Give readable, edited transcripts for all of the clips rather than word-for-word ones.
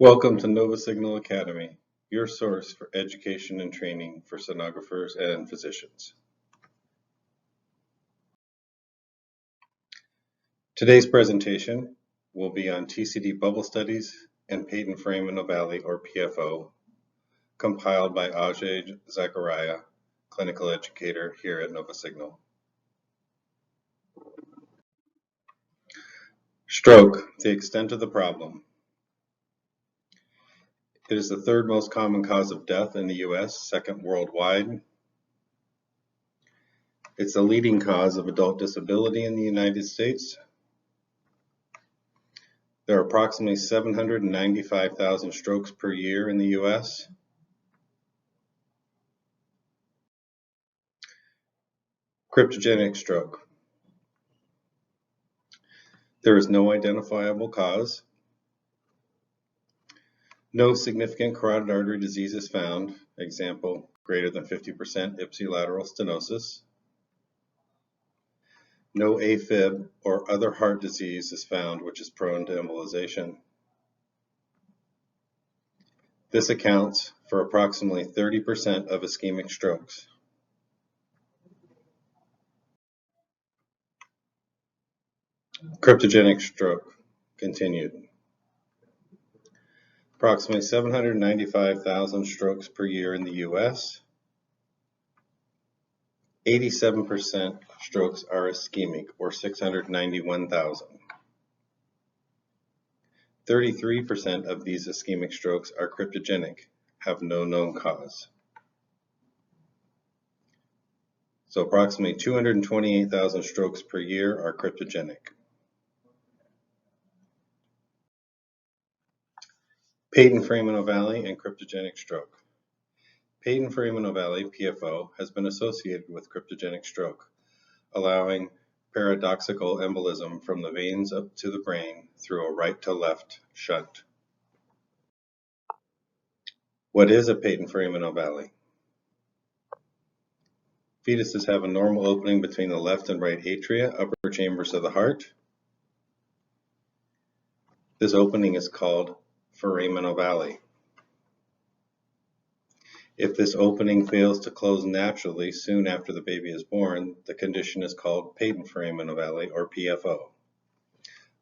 Welcome to Nova Signal Academy, your source for education and training for sonographers and physicians. Today's presentation will be on TCD bubble studies and patent frame anomaly, or PFO, compiled by Ajay Zachariah, clinical educator here at Nova Signal. Stroke, the extent of the problem. It is the third most common cause of death in the US, second worldwide. It's the leading cause of adult disability in the United States. There are approximately 795,000 strokes per year in the US. Cryptogenic stroke. There is no identifiable cause. No significant carotid artery disease is found, example, greater than 50% ipsilateral stenosis. No AFib or other heart disease is found which is prone to embolization. This accounts for approximately 30% of ischemic strokes. Cryptogenic stroke continued. Approximately 795,000 strokes per year in the US. 87% strokes are ischemic, or 691,000. 33% of these ischemic strokes are cryptogenic, have no known cause. So approximately 228,000 strokes per year are cryptogenic. Patent frame anomaly and cryptogenic stroke. Patent frame anomaly, PFO, has been associated with cryptogenic stroke, allowing paradoxical embolism from the veins up to the brain through a right to left shunt. What is a patent frame anomaly? Fetuses have a normal opening between the left and right atria, upper chambers of the heart. This opening is called foramen ovale. If this opening fails to close naturally soon after the baby is born, the condition is called patent foramen ovale, or PFO.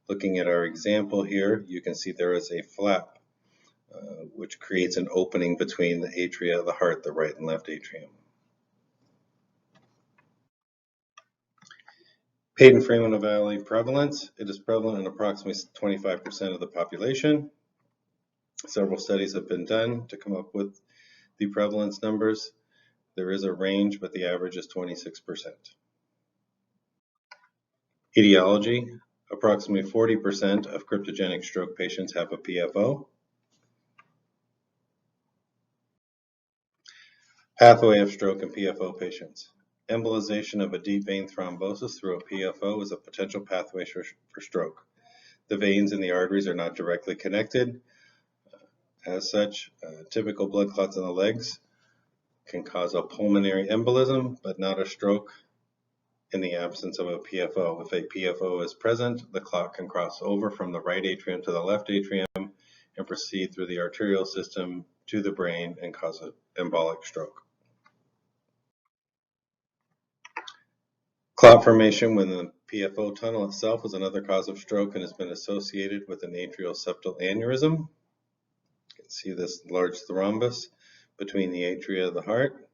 Looking at our example here, you can see there is a flap which creates an opening between the atria of the heart, the right and left atrium. Patent foramen ovale prevalence. It is prevalent in approximately 25% of the population. Several studies have been done to come up with the prevalence numbers. There is a range, but the average is 26%. Etiology. Approximately 40% of cryptogenic stroke patients have a PFO. Pathway of stroke in PFO patients. Embolization of a deep vein thrombosis through a PFO is a potential pathway for stroke. The veins and the arteries are not directly connected. As such, typical blood clots in the legs can cause a pulmonary embolism, but not a stroke in the absence of a PFO. If a PFO is present, the clot can cross over from the right atrium to the left atrium and proceed through the arterial system to the brain and cause an embolic stroke. Clot formation within the PFO tunnel itself is another cause of stroke and has been associated with an atrial septal aneurysm. You can see this large thrombus between the atria of the heart.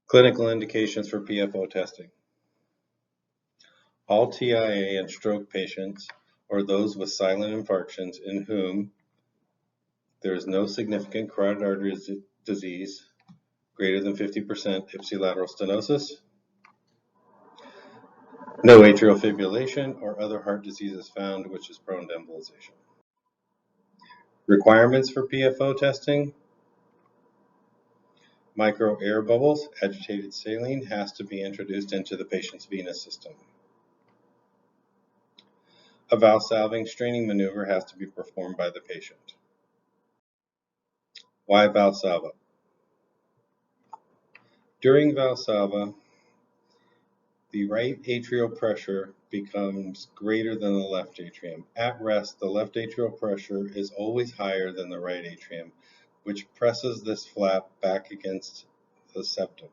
Clinical indications for PFO testing. All TIA and stroke patients or those with silent infarctions in whom there is no significant carotid artery disease, greater than 50% ipsilateral stenosis, no atrial fibrillation or other heart diseases found which is prone to embolization. Requirements for PFO testing. Micro air bubbles, agitated saline has to be introduced into the patient's venous system. A Valsalving straining maneuver has to be performed by the patient. Why Valsalva? During Valsalva, the right atrial pressure becomes greater than the left atrium. At rest, the left atrial pressure is always higher than the right atrium, which presses this flap back against the septum.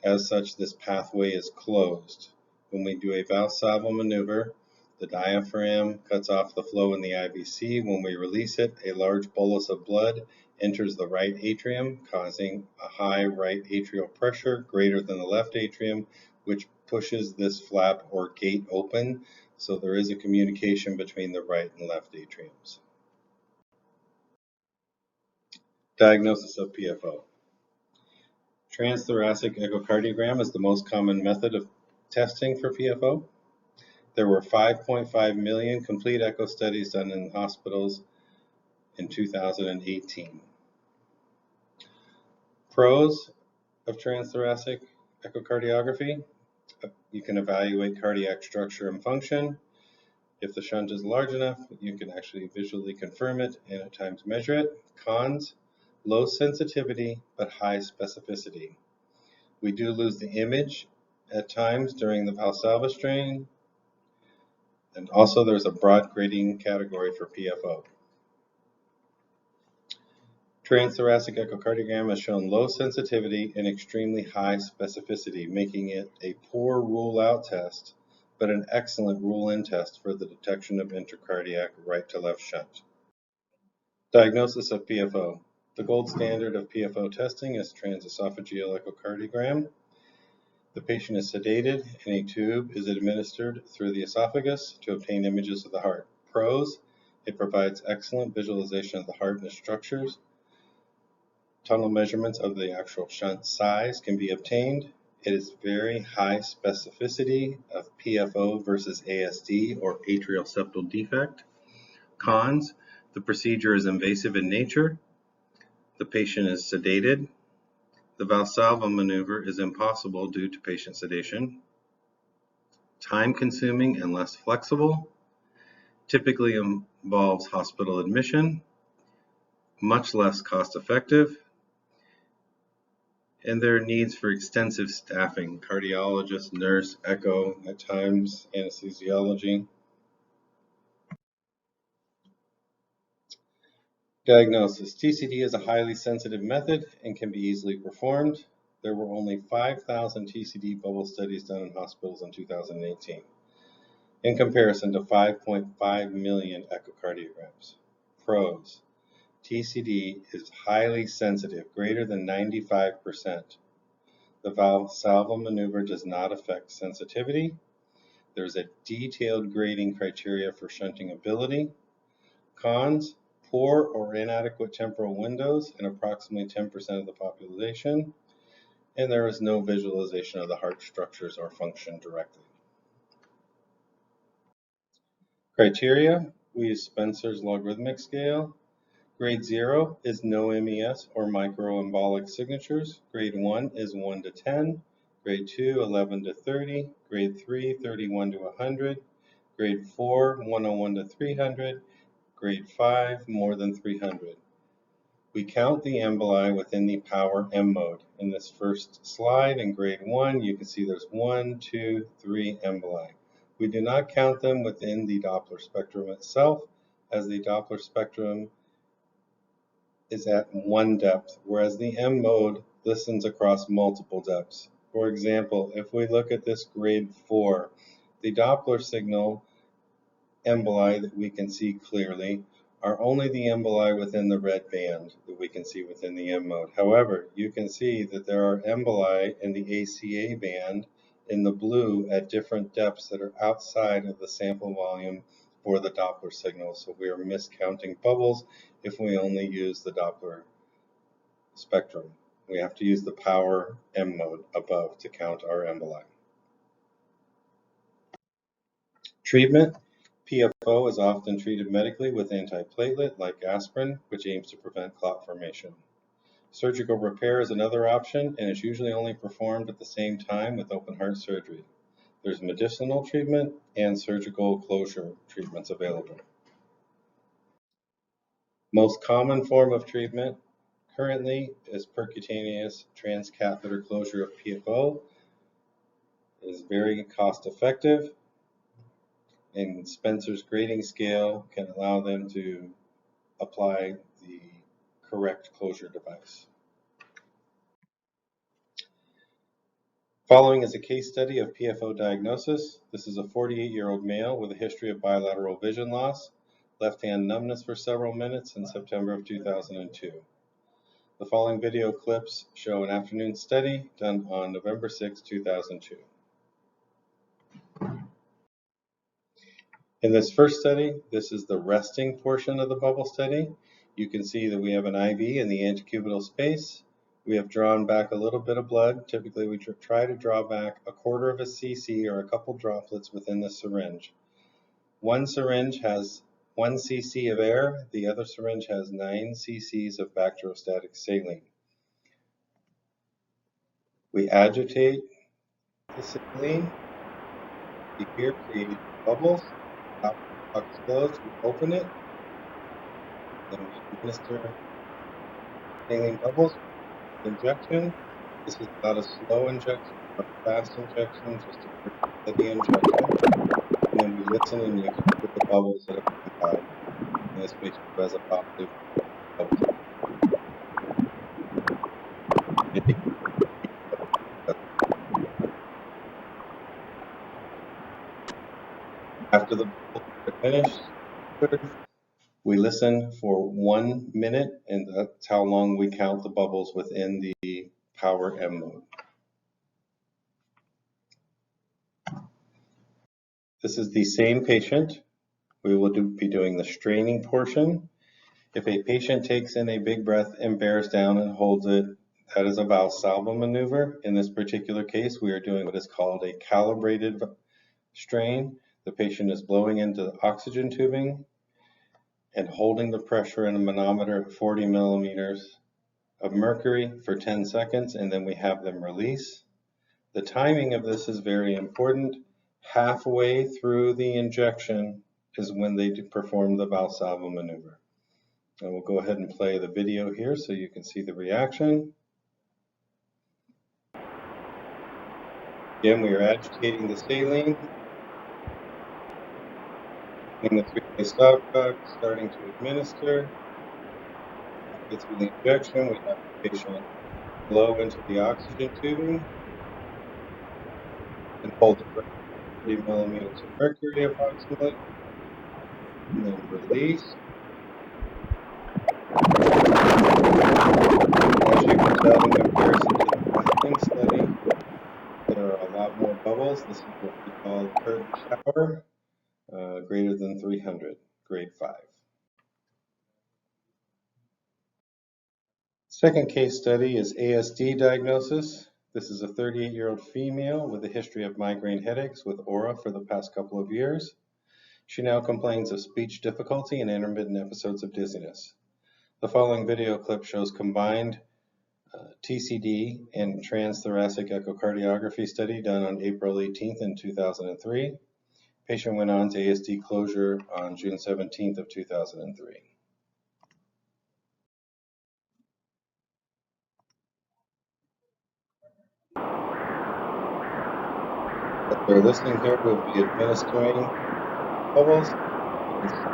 As such, this pathway is closed. When we do a Valsalva maneuver, the diaphragm cuts off the flow in the IVC. When we release it, a large bolus of blood enters the right atrium, causing a high right atrial pressure greater than the left atrium, which pushes this flap or gate open. So there is a communication between the right and left atriums. Diagnosis of PFO. Transthoracic echocardiogram is the most common method of testing for PFO. There were 5.5 million complete echo studies done in hospitals in 2018. Pros of transthoracic echocardiography: you can evaluate cardiac structure and function. If the shunt is large enough, you can actually visually confirm it and at times measure it. Cons: low sensitivity but high specificity. We do lose the image at times during the Valsalva strain, and also there's a broad grading category for PFO. Transthoracic echocardiogram has shown low sensitivity and extremely high specificity, making it a poor rule-out test, but an excellent rule-in test for the detection of intracardiac right-to-left shunt. Diagnosis of PFO. The gold standard of PFO testing is transesophageal echocardiogram. The patient is sedated and a tube is administered through the esophagus to obtain images of the heart. Pros: it provides excellent visualization of the heart and its structures. Tunnel measurements of the actual shunt size can be obtained. It is very high specificity of PFO versus ASD or atrial septal defect. Cons: the procedure is invasive in nature. The patient is sedated. The Valsalva maneuver is impossible due to patient sedation. Time-consuming and less flexible. Typically involves hospital admission. Much less cost-effective. And there are needs for extensive staffing: cardiologist, nurse, echo, at times anesthesiology. Diagnosis. TCD is a highly sensitive method and can be easily performed. There were only 5,000 TCD bubble studies done in hospitals in 2018, in comparison to 5.5 million echocardiograms. Pros: TCD is highly sensitive, greater than 95%. The Valsalva maneuver does not affect sensitivity. There's a detailed grading criteria for shunting ability. Cons: poor or inadequate temporal windows in approximately 10% of the population, and there is no visualization of the heart structures or function directly. Criteria: we use Spencer's logarithmic scale. Grade 0 is no MES or microembolic signatures. Grade 1 is 1 to 10. Grade 2, 11 to 30. Grade 3, 31 to 100. Grade 4, 101 to 300. Grade 5, more than 300. We count the emboli within the power M mode. In this first slide in grade 1, you can see there's 1, 2, 3 emboli. We do not count them within the Doppler spectrum itself, as the Doppler spectrum is at one depth, whereas the M mode listens across multiple depths. For example, if we look at this grade 4, the Doppler signal emboli that we can see clearly are only the emboli within the red band that we can see within the M mode. However, you can see that there are emboli in the ACA band in the blue at different depths that are outside of the sample volume for the Doppler signal. So we are miscounting bubbles if we only use the Doppler spectrum. We have to use the power M mode above to count our emboli. Treatment. PFO is often treated medically with antiplatelet like aspirin, which aims to prevent clot formation. Surgical repair is another option and is usually only performed at the same time with open heart surgery. There's medicinal treatment and surgical closure treatments available. Most common form of treatment currently is percutaneous transcatheter closure of PFO. is very cost effective, and Spencer's grading scale can allow them to apply the correct closure device. Following is a case study of PFO diagnosis. This is a 48-year-old male with a history of bilateral vision loss, left hand numbness for several minutes in September of 2002. The following video clips show an afternoon study done on November 6, 2002. In this first study, this is the resting portion of the bubble study. You can see that we have an IV in the antecubital space. We have drawn back a little bit of blood. Typically, we try to draw back a quarter of a cc or a couple droplets within the syringe. One syringe has 1 cc of air. The other syringe has 9 cc's of bacteriostatic saline. We agitate the saline. The ear creates bubbles. Top box closed. We open it. Then we administer saline bubbles. Injection. This is not a slow injection or a fast injection, just a very steady injection. And then we listen and you can hear the bubbles that have come by. And this patient who has a positive bubble. After the bubbles are finished, we listen for 1 minute, and that's how long we count the bubbles within the power M mode. This is the same patient. We will be doing the straining portion. If a patient takes in a big breath and bears down and holds it, that is a Valsalva maneuver. In this particular case, we are doing what is called a calibrated strain. The patient is blowing into the oxygen tubing and holding the pressure in a manometer at 40 millimeters of mercury for 10 seconds, and then we have them release. The timing of this is very important. Halfway through the injection is when they perform the Valsalva maneuver. And we'll go ahead and play the video here so you can see the reaction. Again, we are agitating the saline. In the 3-way stopcock, starting to administer. Get through the injection, we have the patient blow into the oxygen tubing and hold it for 40 millimeters of mercury approximately, and then release. As you can tell, in comparison to the resting study, there are a lot more bubbles. This is what we call curtain shower, greater than 300, grade 5. Second case study is ASD diagnosis. This is a 38-year-old female with a history of migraine headaches with aura for the past couple of years. She now complains of speech difficulty and intermittent episodes of dizziness. The following video clip shows combined TCD and transthoracic echocardiography study done on April 18th in 2003. Patient went on to ASD closure on June 17th of 2003. As we're listening here, we'll be administering bubbles. You can see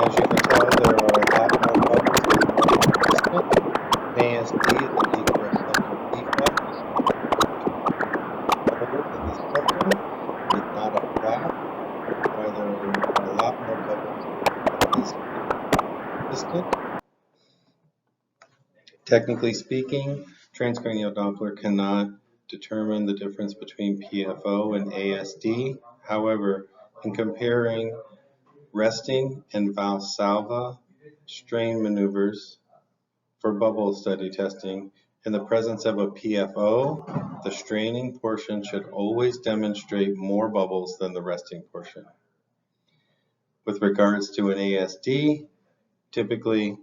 as you can tell, there are a lot more bubbles than normal participant. ASD, the deep receptor defect, is harder than the septum. It's not a flap, why there are a lot more bubbles than this participant. Technically speaking, transcranial Doppler cannot determine the difference between PFO and ASD. However, in comparing resting and Valsalva strain maneuvers for bubble study testing, in the presence of a PFO, the straining portion should always demonstrate more bubbles than the resting portion. With regards to an ASD, typically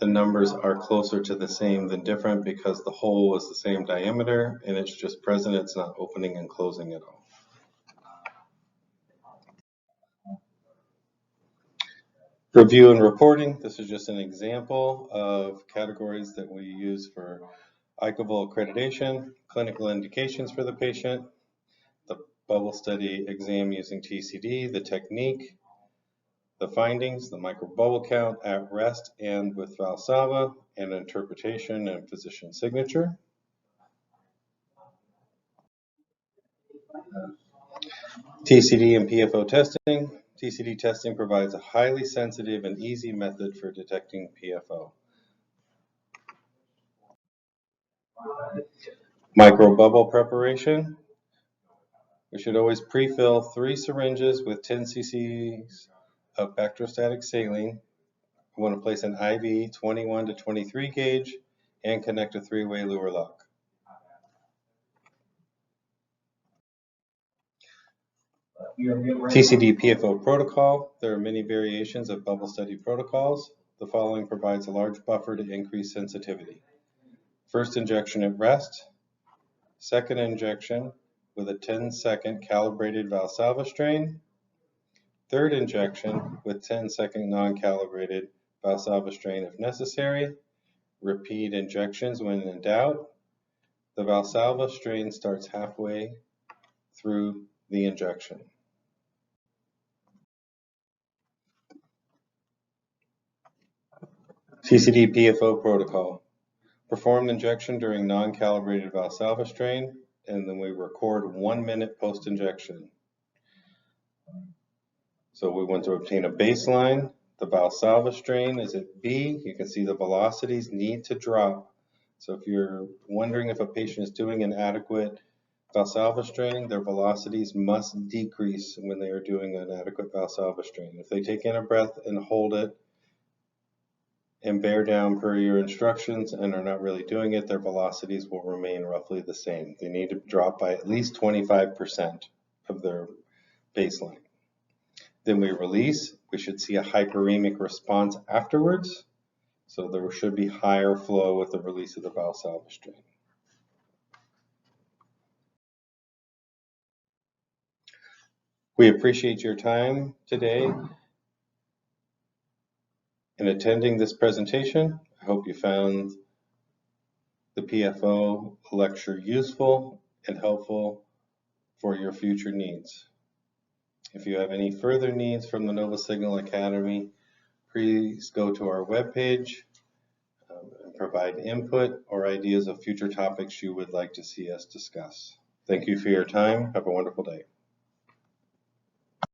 the numbers are closer to the same than different because the hole is the same diameter and it's just present, it's not opening and closing at all. Review and reporting. This is just an example of categories that we use for ICAVL accreditation, clinical indications for the patient, the bubble study exam using TCD, the technique, the findings, the microbubble count at rest and with Valsalva, and interpretation and physician signature. TCD and PFO testing. TCD testing provides a highly sensitive and easy method for detecting PFO. Microbubble preparation. We should always pre-fill 3 syringes with 10 cc's of bacteriostatic saline. We want to place an IV 21 to 23 gauge and connect a 3-way luer lock. TCD PFO protocol. There are many variations of bubble study protocols. The following provides a large buffer to increase sensitivity. First injection at rest. Second injection with a 10-second calibrated Valsalva strain. Third injection with 10-second non-calibrated Valsalva strain if necessary. Repeat injections when in doubt. The Valsalva strain starts halfway through the injection. TCD PFO protocol. Perform injection during non-calibrated Valsalva strain, and then we record 1 minute post-injection. So we want to obtain a baseline. The Valsalva strain is at B. You can see the velocities need to drop. So if you're wondering if a patient is doing an adequate Valsalva strain, their velocities must decrease when they are doing an adequate Valsalva strain. If they take in a breath and hold it and bear down per your instructions and are not really doing it, their velocities will remain roughly the same. They need to drop by at least 25% of their baseline. Then we release. We should see a hyperemic response afterwards. So there should be higher flow with the release of the Valsalva strain. We appreciate your time today in attending this presentation. I hope you found the PFO lecture useful and helpful for your future needs. If you have any further needs from the Nova Signal Academy, please go to our webpage and provide input or ideas of future topics you would like to see us discuss. Thank you for your time. Have a wonderful day.